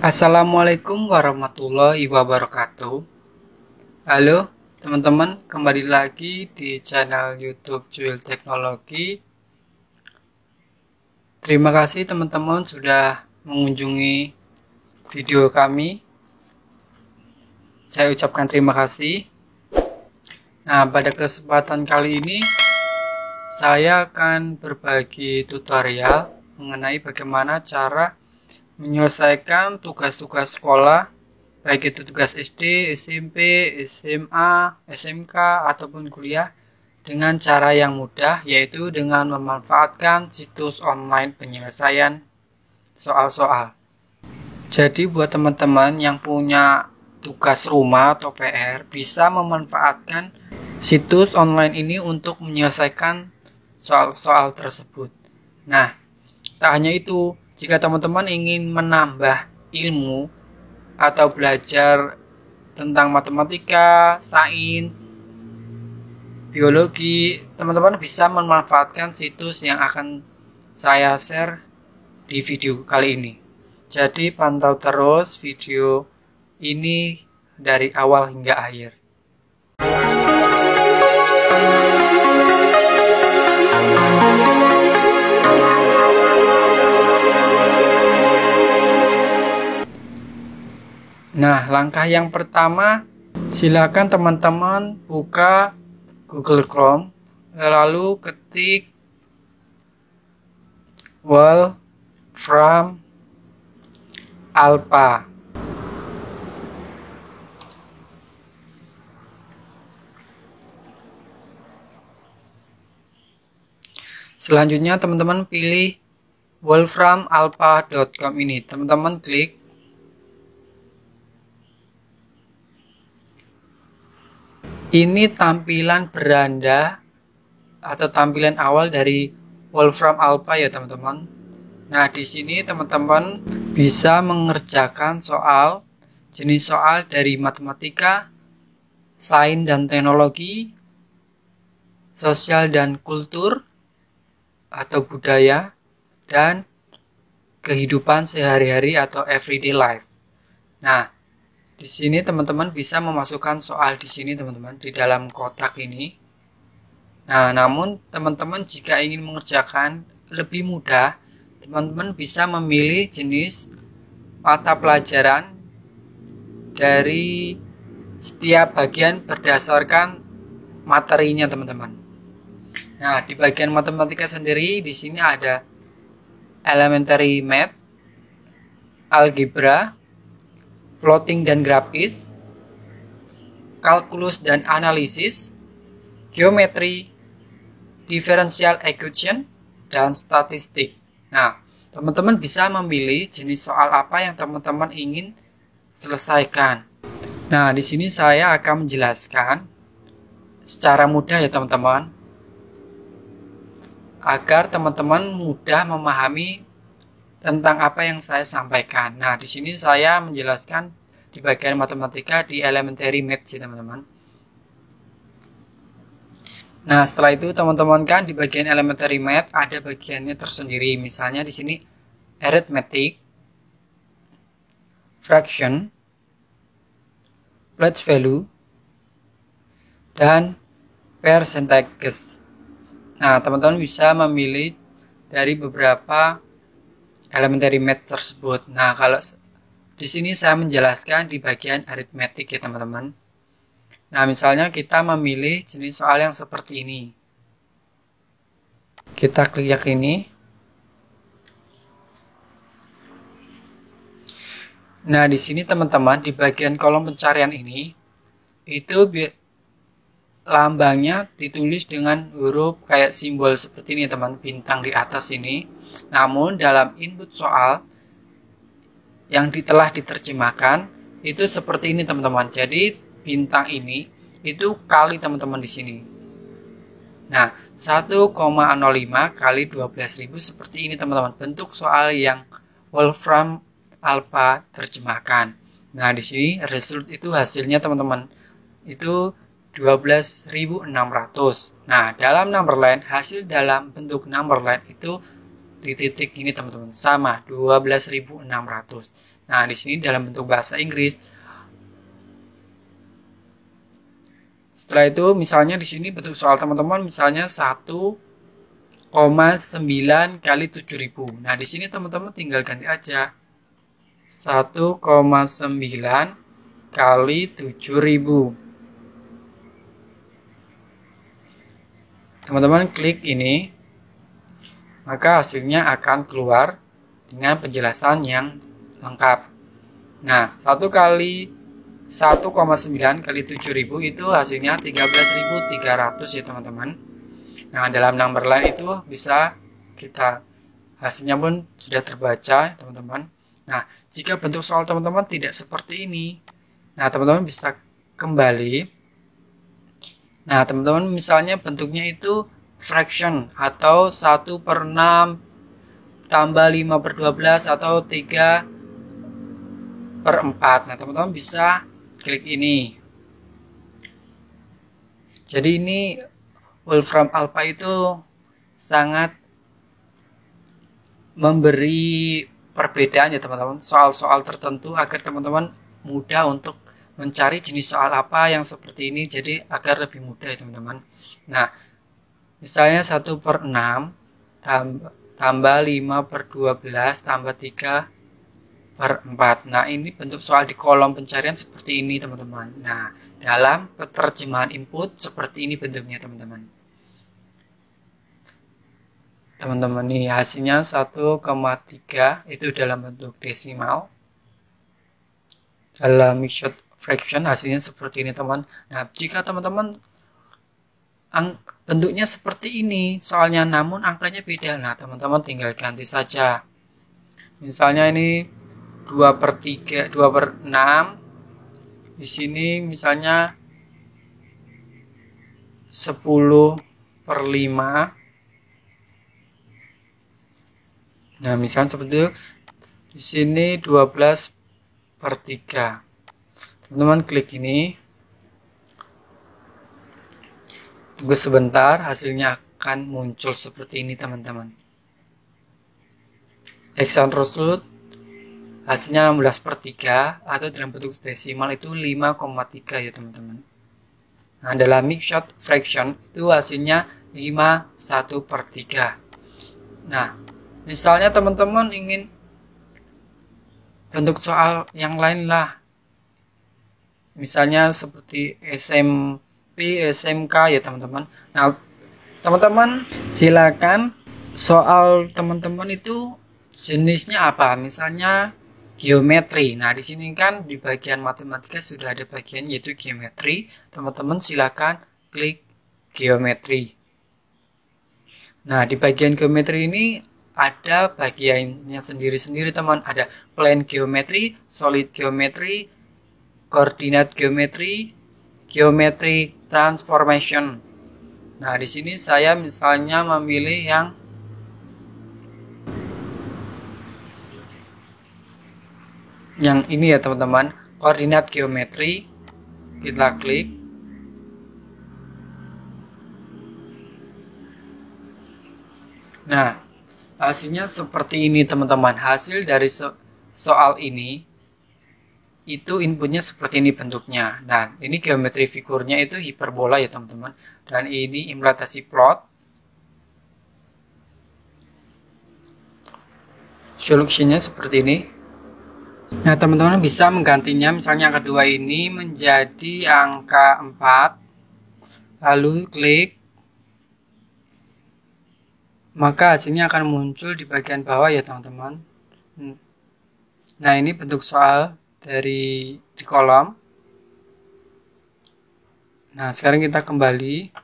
Assalamualaikum warahmatullahi wabarakatuh. Halo teman-teman, kembali lagi di channel YouTube Cuil Teknologi. Terima kasih teman-teman sudah mengunjungi video kami. Saya ucapkan terima kasih. Nah, pada kesempatan kali ini saya akan berbagi tutorial mengenai bagaimana cara menyelesaikan tugas-tugas sekolah, baik itu tugas SD, SMP, SMA, SMK, ataupun kuliah dengan cara yang mudah, yaitu dengan memanfaatkan situs online penyelesaian soal-soal. Jadi buat teman-teman yang punya tugas rumah atau PR, bisa memanfaatkan situs online ini untuk menyelesaikan soal-soal tersebut. Nah, tak hanya itu, jika teman-teman ingin menambah ilmu atau belajar tentang matematika, sains, biologi, teman-teman bisa memanfaatkan situs yang akan saya share di video kali ini. Jadi pantau terus video ini dari awal hingga akhir. Nah, langkah yang pertama, silakan teman-teman buka Google Chrome, lalu ketik Wolfram Alpha. Selanjutnya teman-teman pilih wolframalpha.com ini. Teman-teman klik. Ini tampilan beranda atau tampilan awal dari Wolfram Alpha ya teman-teman. Nah, di sini teman-teman bisa mengerjakan soal, jenis soal dari matematika, sains dan teknologi, sosial dan kultur atau budaya, dan kehidupan sehari-hari atau everyday life. Nah, di sini teman-teman bisa memasukkan soal di sini teman-teman di dalam kotak ini. Nah, namun teman-teman jika ingin mengerjakan lebih mudah, teman-teman bisa memilih jenis mata pelajaran dari setiap bagian berdasarkan materinya teman-teman. Nah, di bagian matematika sendiri di sini ada elementary math, algebra, plotting dan grafis, kalkulus dan analisis, geometri, differential equation, dan statistik. Nah, teman-teman bisa memilih jenis soal apa yang teman-teman ingin selesaikan. Nah, di sini saya akan menjelaskan secara mudah ya teman-teman, agar teman-teman mudah memahami tentang apa yang saya sampaikan. Nah, di sini saya menjelaskan di bagian matematika di elementary math ya teman-teman. Nah, setelah itu teman-teman kan di bagian elementary math ada bagiannya tersendiri. Misalnya di sini arithmetic, fraction, place value, dan percentages. Nah, teman-teman bisa memilih dari beberapa elementary math tersebut. Nah, kalau di sini saya menjelaskan di bagian arithmetic ya teman-teman. Nah, misalnya kita memilih jenis soal yang seperti ini. Kita klik yang ini. Nah, di sini teman-teman di bagian kolom pencarian ini itu lambangnya ditulis dengan huruf kayak simbol seperti ini teman, bintang di atas ini. Namun dalam input soal yang telah diterjemahkan itu seperti ini teman-teman. Jadi bintang ini itu kali teman-teman di sini. Nah, 1,05 kali 12.000 seperti ini teman-teman. Bentuk soal yang Wolfram Alpha terjemahkan. Nah, di sini result itu hasilnya teman-teman. Itu 12.600. Nah, dalam number line, hasil dalam bentuk number line itu di titik ini teman-teman, sama 12.600. Nah, di sini dalam bentuk bahasa Inggris. Setelah itu misalnya di sini bentuk soal teman-teman misalnya 1,9 kali 7.000. Nah, di sini teman-teman tinggal ganti aja 1,9 kali 7.000. Teman-teman klik ini, maka hasilnya akan keluar dengan penjelasan yang lengkap. Nah, 1,9 kali 7.000 itu hasilnya 13.300 ya teman-teman. Nah, dalam number line itu bisa kita, hasilnya pun sudah terbaca teman-teman. Nah, jika bentuk soal teman-teman tidak seperti ini, nah teman-teman bisa kembali. Nah, teman-teman misalnya bentuknya itu fraction atau 1/6 tambah 5/12 atau 3/4. Nah, teman-teman bisa klik ini. Jadi ini Wolfram Alpha itu sangat memberi perbedaan ya teman-teman, soal-soal tertentu agar teman-teman mudah untuk mencari jenis soal apa yang seperti ini, jadi agar lebih mudah ya teman-teman. Nah, misalnya 1/6 tambah 5/12 tambah 3/4. Nah, ini bentuk soal di kolom pencarian seperti ini teman-teman. Nah, dalam penerjemahan input seperti ini bentuknya teman-teman. Teman-teman ini hasilnya 1,3 itu dalam bentuk desimal. Dalam mixed fraction hasilnya seperti ini teman. Nah, jika teman-teman bentuknya seperti ini soalnya namun angkanya beda, nah teman-teman tinggal ganti saja. Misalnya ini 2/3, 2/6. Di sini misalnya 10/5. Nah, misalnya seperti itu. Di sini 12/3. Teman-teman klik ini. Tunggu sebentar, hasilnya akan muncul seperti ini teman-teman. Exact result hasilnya 16/3 atau dalam bentuk desimal itu 5,3 ya teman-teman. Nah, dalam mixed fraction itu hasilnya 5/1/3. Nah, misalnya teman-teman ingin bentuk soal yang lain lah, misalnya seperti SMP, SMK ya teman-teman. Nah, teman-teman silakan soal teman-teman itu jenisnya apa, misalnya geometri. Nah, di sini kan di bagian matematika sudah ada bagian yaitu geometri. Teman-teman silakan klik geometri. Nah, di bagian geometri ini ada bagiannya sendiri-sendiri teman. Ada plane geometri, solid geometri, koordinat geometri, geometri transformation. Nah, di sini saya misalnya memilih yang ini ya teman-teman, koordinat geometri. Kita klik. Nah, hasilnya seperti ini teman-teman. Hasil dari soal ini itu inputnya seperti ini bentuknya. Nah, ini geometri figurnya itu hiperbola ya teman-teman. Dan ini implementasi plot. Solusinya seperti ini. Nah, teman-teman bisa menggantinya, misalnya angka 2 ini menjadi angka 4. Lalu klik. Maka hasilnya akan muncul di bagian bawah ya teman-teman. Nah, ini bentuk soal dari di kolom. Nah, sekarang kita kembali.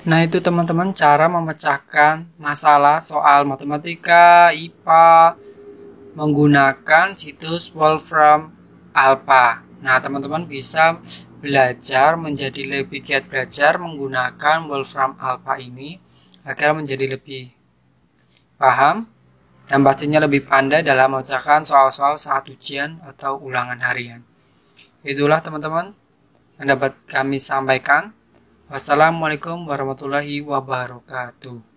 Nah, itu teman-teman cara memecahkan masalah soal matematika, IPA, menggunakan situs Wolfram Alpha. Nah, teman-teman bisa belajar menjadi lebih giat belajar menggunakan Wolfram Alpha ini agar menjadi lebih paham dan pastinya lebih pandai dalam memecahkan soal-soal saat ujian atau ulangan harian. Itulah teman-teman yang dapat kami sampaikan. Wassalamualaikum warahmatullahi wabarakatuh.